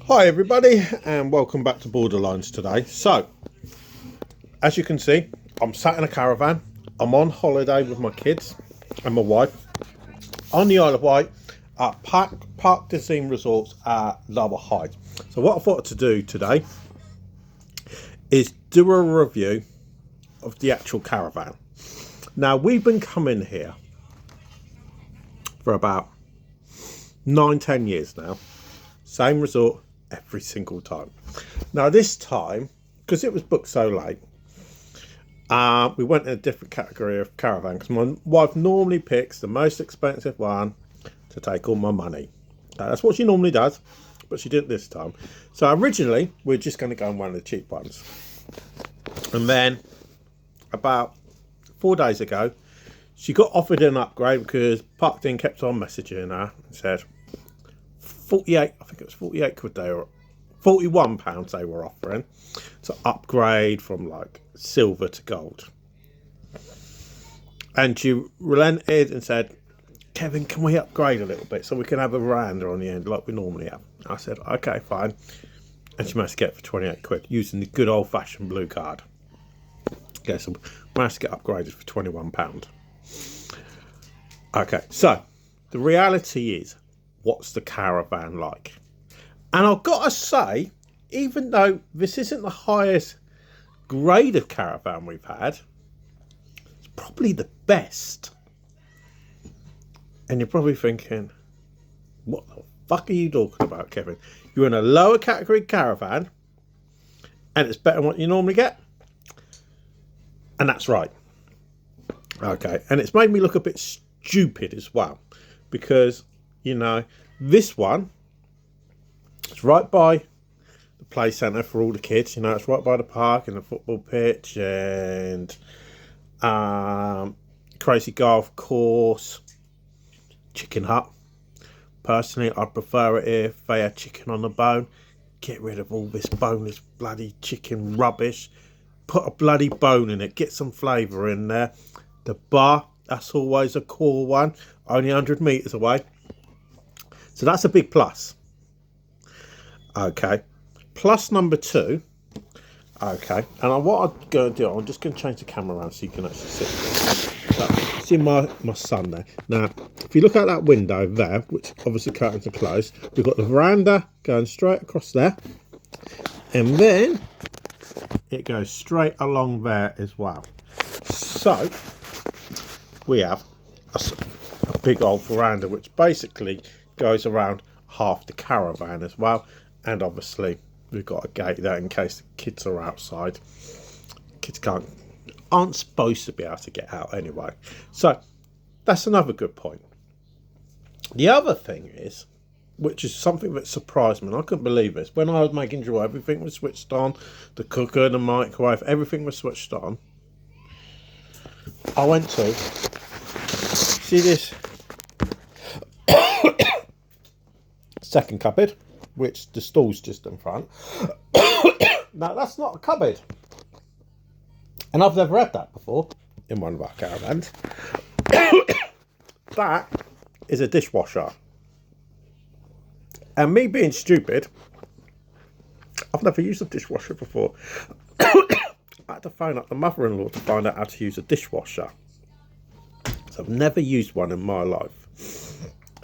Hi everybody and welcome back to Borderlines today. So, as you can see, I'm sat in a caravan. I'm on holiday with my kids and my wife on the Isle of Wight at Parkdean Resorts at Lower Hyde. So what I thought to do today is do a review of the actual caravan. Now, we've been coming here for about 9-10 years now. Same resort every single time. Now this time, because it was booked so late, we went in a different category of caravan, because my wife normally picks the most expensive one to take all my money. That's what she normally does, but she didn't this time. So originally we were just going to go on one of the cheap ones, and then about 4 days ago she got offered an upgrade because Parkdean kept on messaging her and said 48, I think it was 48 quid they were, £41 they were offering to upgrade from like silver to gold. And she relented and said, Kevin, can we upgrade a little bit so we can have a veranda on the end like we normally have? I said, okay, fine. And she managed to get it for 28 quid using the good old fashioned blue card. Okay, so managed to get upgraded for £21. Okay, so the reality is, what's the caravan like? And I've got to say, even though this isn't the highest grade of caravan we've had, it's probably the best. And you're probably thinking, what the fuck are you talking about, Kevin? You're in a lower category caravan and it's better than what you normally get? And that's right. Okay, and it's made me look a bit stupid as well, because you know, this one, it's right by the play centre for all the kids. You know, it's right by the park and the football pitch and crazy golf course, chicken hut. Personally, I prefer it if they had chicken on the bone. Get rid of all this boneless bloody chicken rubbish. Put a bloody bone in it. Get some flavour in there. The bar, that's always a cool one. Only 100 metres away. So that's a big plus. Okay. Plus number 2. Okay. And what I'm going to do, I'm just going to change the camera around so you can actually see. So, see my son there. Now, if you look out that window there, which obviously curtains are closed, we've got the veranda going straight across there. And then it goes straight along there as well. So, we have a big old veranda, which basically goes around half the caravan as well. And obviously we've got a gate there in case the kids are outside. Kids aren't supposed to be able to get out anyway. So that's another good point. The other thing is, which is something that surprised me, and I couldn't believe this, when I was making sure everything was switched on, the cooker, the microwave, everything was switched on, I went to see this second cupboard, which the stool's just in front. Now that's not a cupboard, and I've never had that before in one of our caravans. That is a dishwasher, and me being stupid, I've never used a dishwasher before. I had to phone up the mother-in-law to find out how to use a dishwasher. So I've never used one in my life.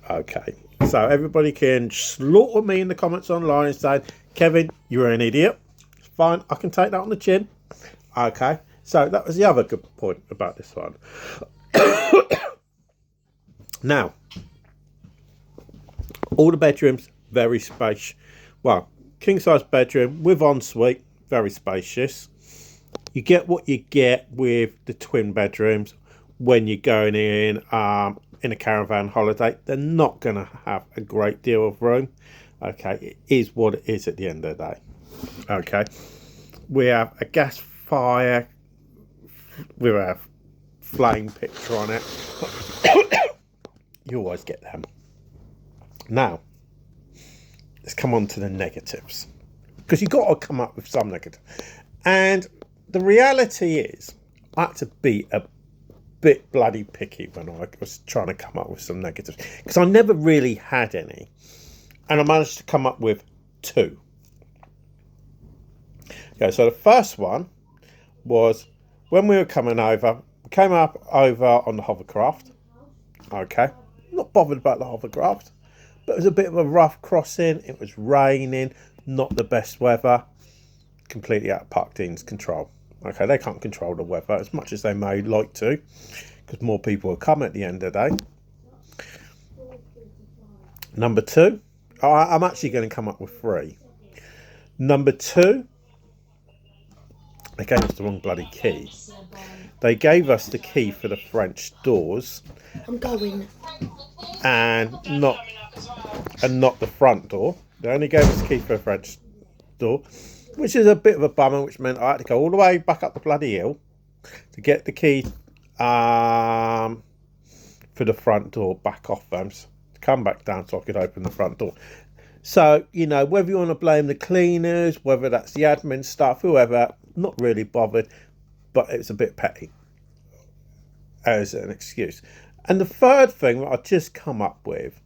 Okay, so everybody can slaughter me in the comments online and say, Kevin, you're an idiot. It's fine, I can take that on the chin. Okay, so that was the other good point about this one. Now, all the bedrooms, very spacious. Well, king-size bedroom with ensuite, very spacious. You get what you get with the twin bedrooms when you're going in a caravan holiday. They're not going to have a great deal of room. Okay, it is what it is at the end of the day. Okay, we have a gas fire with a flame picture on it. You always get them. Now, let's come on to the negatives, because you've got to come up with some negative. And the reality is, I had to be a bit bloody picky when I was trying to come up with some negatives, because I never really had any, and I managed to come up with two. Okay, so the first one was when we were coming over. We came up over on the hovercraft. Okay, not bothered about the hovercraft, but it was a bit of a rough crossing. It was raining, not the best weather. Completely out of Parkdean's control. Okay, they can't control the weather as much as they may like to, because more people will come at the end of the day. Number two, I'm actually going to come up with three. Number two, they gave us the wrong bloody key. They gave us the key for the French doors. I'm going. And not the front door. They only gave us the key for the French door, which is a bit of a bummer, which meant I had to go all the way back up the bloody hill to get the key for the front door back off them, to come back down so I could open the front door. So, you know, whether you want to blame the cleaners, whether that's the admin staff, whoever, not really bothered, but it's a bit petty as an excuse. And the third thing that I just come up with,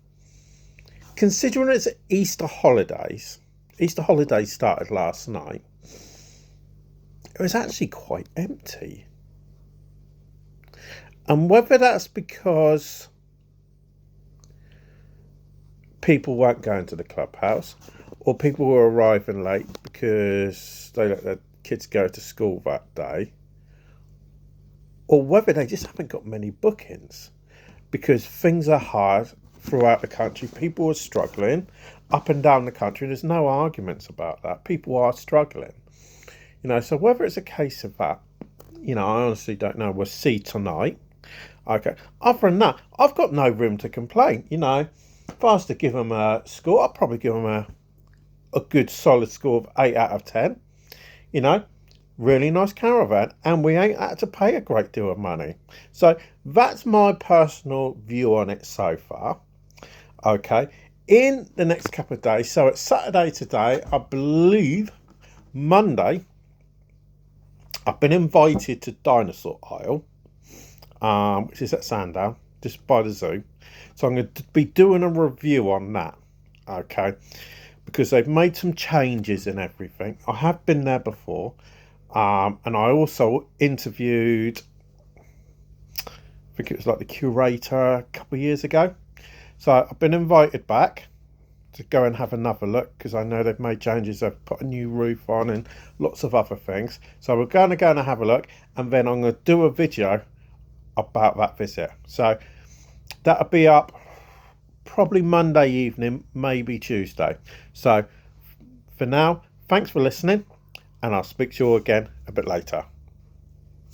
considering it's Easter holidays started last night, it was actually quite empty. And whether that's because people weren't going to the clubhouse, or people were arriving late because they let their kids go to school that day, or whether they just haven't got many bookings, because things are hard throughout the country. People are struggling up and down the country. There's no arguments about that. People are struggling, you know. So whether it's a case of that, you know, I honestly don't know. We'll see tonight. Okay. Other than that, I've got no room to complain. You know, if I was to give them a score, I'd probably give them a good solid score of 8 out of 10. You know, really nice caravan, and we ain't had to pay a great deal of money. So that's my personal view on it so far. Okay, in the next couple of days, so it's Saturday today, I believe Monday, I've been invited to Dinosaur Isle, which is at Sandown, just by the zoo. So I'm going to be doing a review on that, okay, because they've made some changes and everything. I have been there before, and I also interviewed, I think it was like the curator a couple of years ago. So I've been invited back to go and have another look, because I know they've made changes. They've put a new roof on and lots of other things. So we're going to go and have a look, and then I'm going to do a video about that visit. So that'll be up probably Monday evening, maybe Tuesday. So for now, thanks for listening, and I'll speak to you all again a bit later.